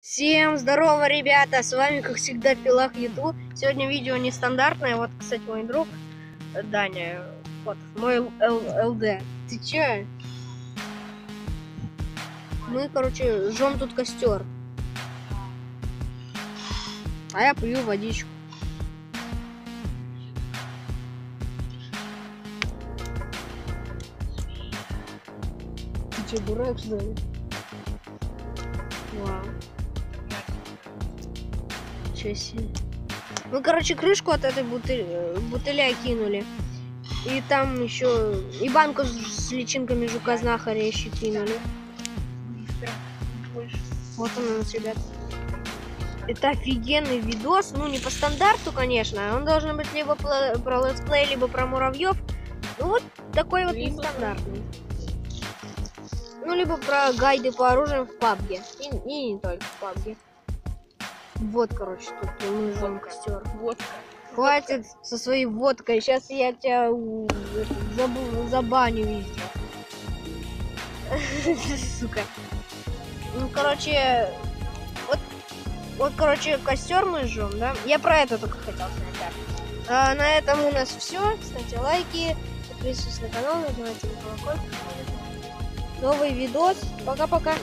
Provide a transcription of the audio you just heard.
Всем здорово, ребята! С вами, как всегда, Пилах Юту. Сегодня видео нестандартное. Вот, кстати, мой друг Даня. Вот, мой ЛД. Ты че? Мы, короче, жжем тут костер. А я пью водичку. Ты че, дурак, что ли? Вау. Че себе. Мы, короче, крышку от этой бутыля кинули. И там еще и банку с личинками жука-знахаря еще кинули. Вот он у нас, ребят. Это офигенный видос. Ну, не по стандарту, конечно. Он должен быть либо про летсплей, либо про муравьев. Ну, вот такой вот нестандартный. Ну, либо про гайды по оружию в PUBG. И не только в PUBG. Вот, короче, тут мы жжем костер. Водка. Хватит со своей водкой. Сейчас я тебя забаню везде. Сука. Ну, короче, вот, короче, костер мы жжем, да? Я про это только хотел снять. А на этом у нас все. Ставьте лайки, подписывайтесь на канал, нажимайте на колокольчик. Новый видос. Пока-пока.